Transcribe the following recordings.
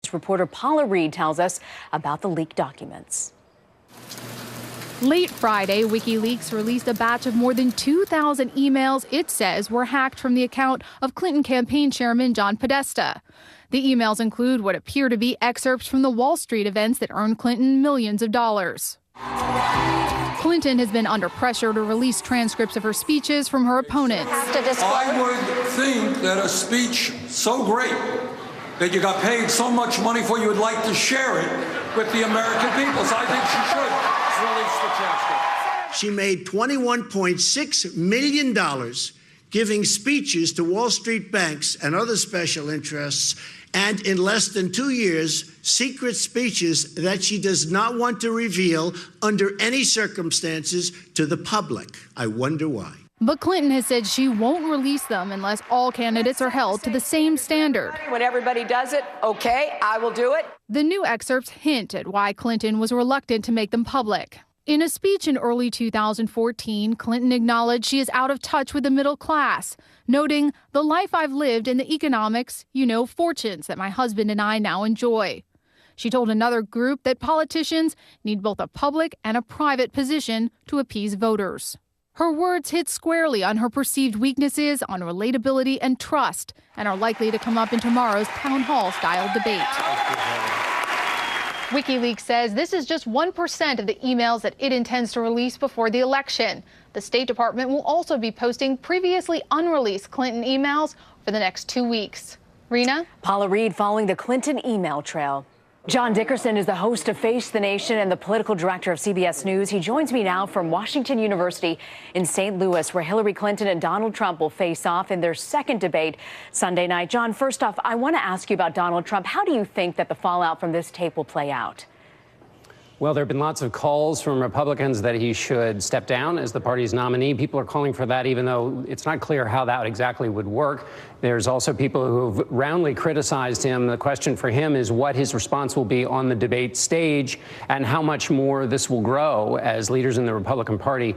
WikiLeaks reporter Paula Reed tells us about the leaked documents. Late Friday, WikiLeaks released a batch of more than 2,000 emails it says were hacked from the account of Clinton campaign chairman John Podesta. The emails include what appear to be excerpts from the Wall Street events that earned Clinton millions of dollars. Clinton has been under pressure to release transcripts of her speeches from her opponents. I would think that a speech so great that you got paid so much money for, you would like to share it with the American people. So I think she should release the transcript. She made $21.6 million giving speeches to Wall Street banks and other special interests, and in less than 2 years, secret speeches that she does not want to reveal under any circumstances to the public. I wonder why. But Clinton has said she won't release them unless all candidates are held to the same standard. When everybody does it, okay, I will do it. The new excerpts hint at why Clinton was reluctant to make them public. In a speech in early 2014, Clinton acknowledged she is out of touch with the middle class, noting, "The life I've lived and the economics, fortunes that my husband and I now enjoy." She told another group that politicians need both a public and a private position to appease voters. Her words hit squarely on her perceived weaknesses on relatability and trust, and are likely to come up in tomorrow's town hall-style debate. WikiLeaks says this is just 1% of the emails that it intends to release before the election. The State Department will also be posting previously unreleased Clinton emails for the next 2 weeks. Rena? Paula Reed following the Clinton email trail. John Dickerson is the host of Face the Nation and the political director of CBS News. He joins me now from Washington University in St. Louis, where Hillary Clinton and Donald Trump will face off in their second debate Sunday night. John, first off, I want to ask you about Donald Trump. How do you think that the fallout from this tape will play out? Well, there have been lots of calls from Republicans that he should step down as the party's nominee. People are calling for that, even though it's not clear how that exactly would work. There's also people who have roundly criticized him. The question for him is what his response will be on the debate stage and how much more this will grow as leaders in the Republican Party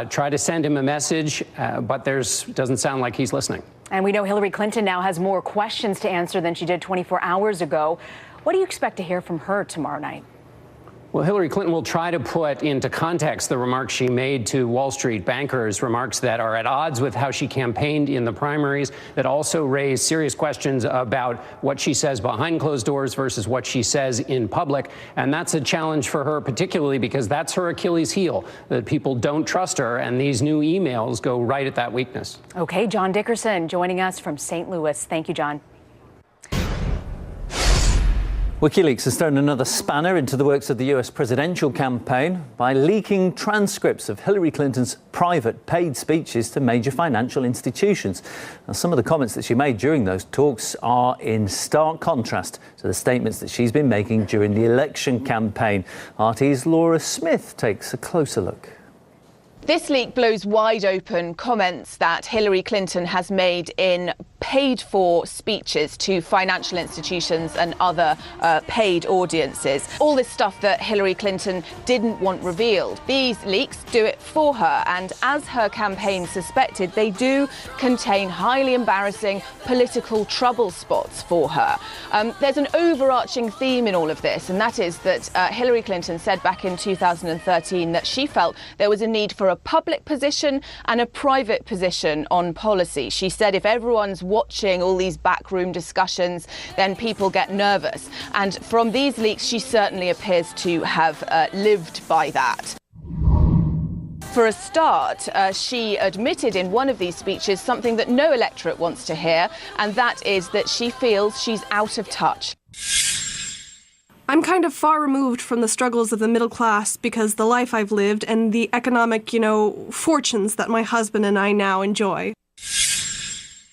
try to send him a message, but doesn't sound like he's listening. And we know Hillary Clinton now has more questions to answer than she did 24 hours ago. What do you expect to hear from her tomorrow night? Well, Hillary Clinton will try to put into context the remarks she made to Wall Street bankers, remarks that are at odds with how she campaigned in the primaries, that also raise serious questions about what she says behind closed doors versus what she says in public. And that's a challenge for her, particularly because that's her Achilles heel, that people don't trust her. And these new emails go right at that weakness. Okay, John Dickerson joining us from St. Louis. Thank you, John. WikiLeaks has thrown another spanner into the works of the US presidential campaign by leaking transcripts of Hillary Clinton's private paid speeches to major financial institutions. Now, some of the comments that she made during those talks are in stark contrast to the statements that she's been making during the election campaign. RT's Laura Smith takes a closer look. This leak blows wide open comments that Hillary Clinton has made in paid-for speeches to financial institutions and other paid audiences. All this stuff that Hillary Clinton didn't want revealed. These leaks do it for her, and as her campaign suspected, they do contain highly embarrassing political trouble spots for her. There's an overarching theme in all of this, and that is that Hillary Clinton said back in 2013 that she felt there was a need for a public position and a private position on policy. She said if everyone's watching all these backroom discussions, then people get nervous. And from these leaks, she certainly appears to have lived by that. For a start, she admitted in one of these speeches something that no electorate wants to hear, and that is that she feels she's out of touch. I'm kind of far removed from the struggles of the middle class because the life I've lived and the economic, fortunes that my husband and I now enjoy.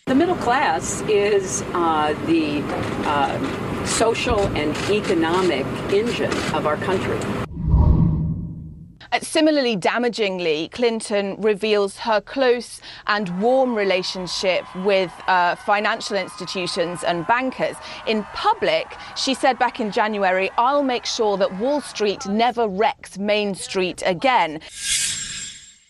The middle class is the social and economic engine of our country. Similarly damagingly, Clinton reveals her close and warm relationship with financial institutions and bankers. In public, she said back in January, "I'll make sure that Wall Street never wrecks Main Street again."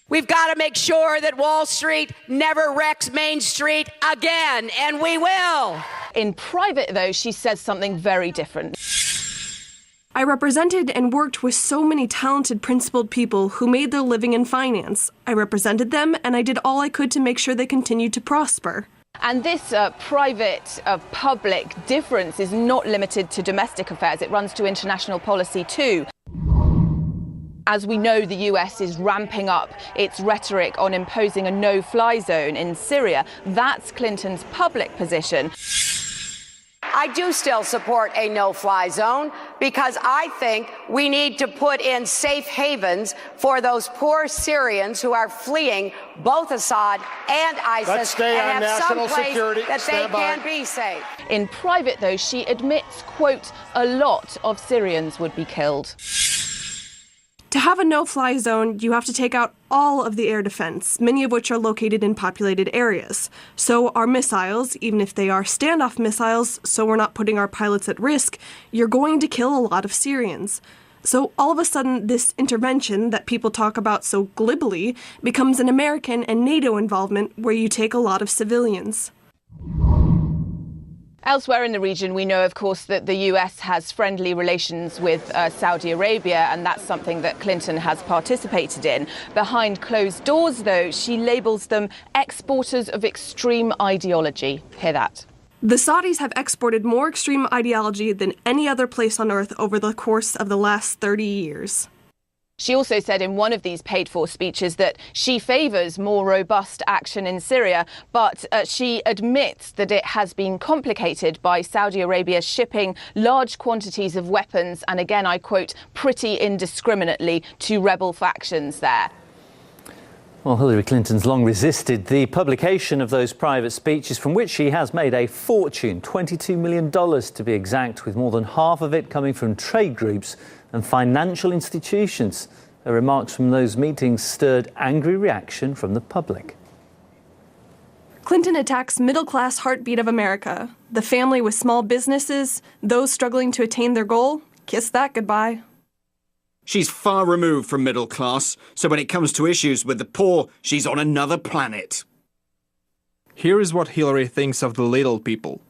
We've got to make sure that Wall Street never wrecks Main Street again, and we will. In private, though, she says something very different. I represented and worked with so many talented, principled people who made their living in finance. I represented them, and I did all I could to make sure they continued to prosper. And this private-public difference is not limited to domestic affairs. It runs to international policy, too. As we know, the US is ramping up its rhetoric on imposing a no-fly zone in Syria. That's Clinton's public position. I do still support a no-fly zone because I think we need to put in safe havens for those poor Syrians who are fleeing both Assad and ISIS and have some place that they can be safe. In private, though, she admits, quote, a lot of Syrians would be killed. To have a no-fly zone, you have to take out all of the air defense, many of which are located in populated areas. So our missiles, even if they are standoff missiles, so we're not putting our pilots at risk, you're going to kill a lot of Syrians. So all of a sudden, this intervention that people talk about so glibly becomes an American and NATO involvement where you take a lot of civilians. Elsewhere in the region, we know, of course, that the US has friendly relations with Saudi Arabia, and that's something that Clinton has participated in. Behind closed doors, though, she labels them exporters of extreme ideology. Hear that. The Saudis have exported more extreme ideology than any other place on earth over the course of the last 30 years. She also said in one of these paid-for speeches that she favours more robust action in Syria, but she admits that it has been complicated by Saudi Arabia shipping large quantities of weapons, and again, I quote, pretty indiscriminately to rebel factions there. Well, Hillary Clinton's long resisted the publication of those private speeches from which she has made a fortune, $22 million to be exact, with more than half of it coming from trade groups and financial institutions. Her remarks from those meetings stirred angry reaction from the public. Clinton attacks middle-class heartbeat of America, the family with small businesses, those struggling to attain their goal. Kiss that goodbye. She's far removed from middle class, so when it comes to issues with the poor, she's on another planet. Here is what Hillary thinks of the little people.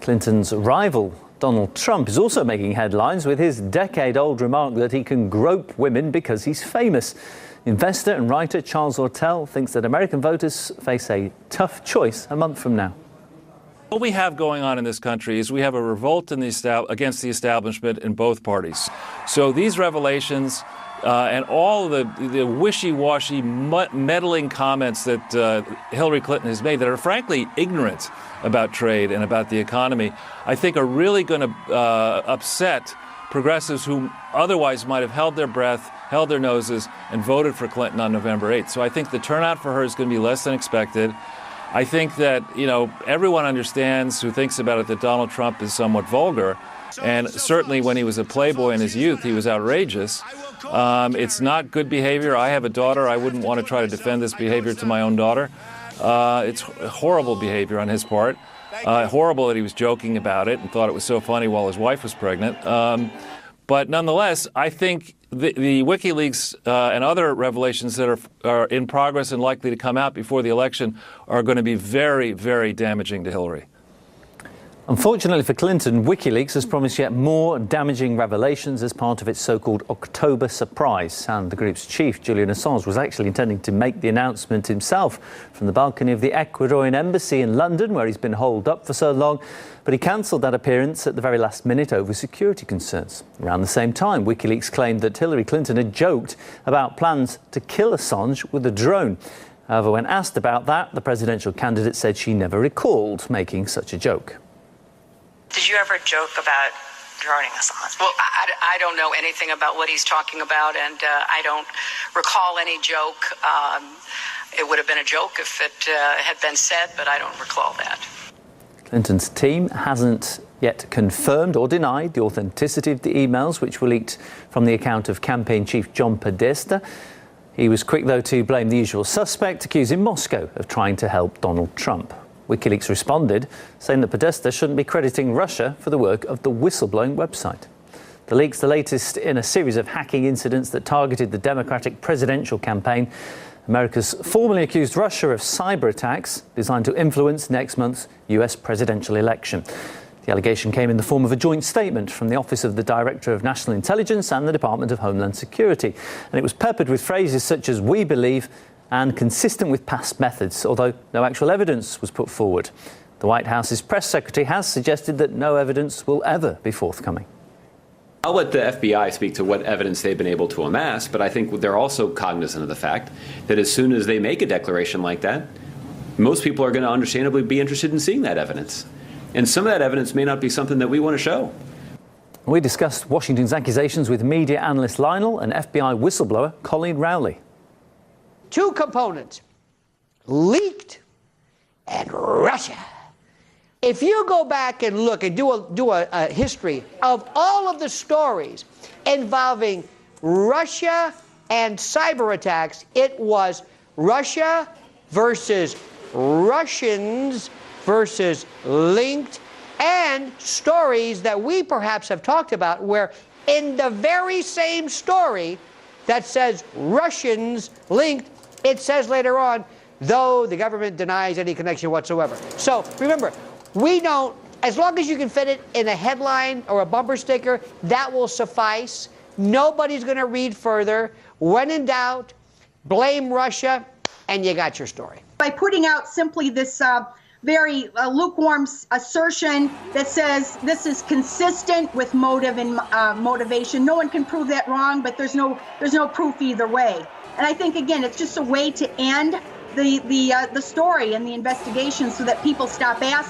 Clinton's rival, Donald Trump, is also making headlines with his decade-old remark that he can grope women because he's famous. Investor and writer Charles Ortel thinks that American voters face a tough choice a month from now. What we have going on in this country is we have a revolt against the establishment in both parties. So these revelations and all the wishy-washy, meddling comments that Hillary Clinton has made that are frankly ignorant about trade and about the economy, I think are really going to upset progressives who otherwise might have held their breath, held their noses, and voted for Clinton on November 8th. So I think the turnout for her is going to be less than expected. I think that, everyone understands who thinks about it that Donald Trump is somewhat vulgar. And certainly when he was a playboy in his youth, he was outrageous. It's not good behavior. I have a daughter. I wouldn't want to try to defend this behavior to my own daughter. It's horrible behavior on his part. Horrible that he was joking about it and thought it was so funny while his wife was pregnant. But nonetheless, I think the WikiLeaks and other revelations that are in progress and likely to come out before the election are going to be very, very damaging to Hillary. Unfortunately for Clinton, WikiLeaks has promised yet more damaging revelations as part of its so-called October surprise. And the group's chief, Julian Assange, was actually intending to make the announcement himself from the balcony of the Ecuadorian embassy in London, where he's been holed up for so long. But he cancelled that appearance at the very last minute over security concerns. Around the same time, WikiLeaks claimed that Hillary Clinton had joked about plans to kill Assange with a drone. However, when asked about that, the presidential candidate said she never recalled making such a joke. Did you ever joke about droning Assange? Well, I don't know anything about what he's talking about, and I don't recall any joke. It would have been a joke if it had been said, but I don't recall that. Clinton's team hasn't yet confirmed or denied the authenticity of the emails, which were leaked from the account of campaign chief John Podesta. He was quick, though, to blame the usual suspect, accusing Moscow of trying to help Donald Trump. WikiLeaks responded, saying that Podesta shouldn't be crediting Russia for the work of the whistleblowing website. The leak's the latest in a series of hacking incidents that targeted the Democratic presidential campaign America's formally accused Russia of cyber attacks designed to influence next month's US presidential election. The allegation came in the form of a joint statement from the Office of the Director of National Intelligence and the Department of Homeland Security. And it was peppered with phrases such as "we believe" and "consistent with past methods," although no actual evidence was put forward. The White House's press secretary has suggested that no evidence will ever be forthcoming. I'll let the FBI speak to what evidence they've been able to amass, but I think they're also cognizant of the fact that as soon as they make a declaration like that, most people are going to understandably be interested in seeing that evidence. And some of that evidence may not be something that we want to show. We discussed Washington's accusations with media analyst Lionel and FBI whistleblower Colleen Rowley. Two components, leaked and Russia. If you go back and look and do a history of all of the stories involving Russia and cyber attacks, it was Russia versus Russians versus linked, and stories that we perhaps have talked about where in the very same story that says Russians linked, it says later on, though the government denies any connection whatsoever. So remember, we don't, as long as you can fit it in a headline or a bumper sticker, that will suffice. Nobody's going to read further. When in doubt, blame Russia, and you got your story. By putting out simply this very lukewarm assertion that says this is consistent with motive and motivation, no one can prove that wrong, but there's no proof either way. And I think, again, it's just a way to end the story and the investigation so that people stop asking.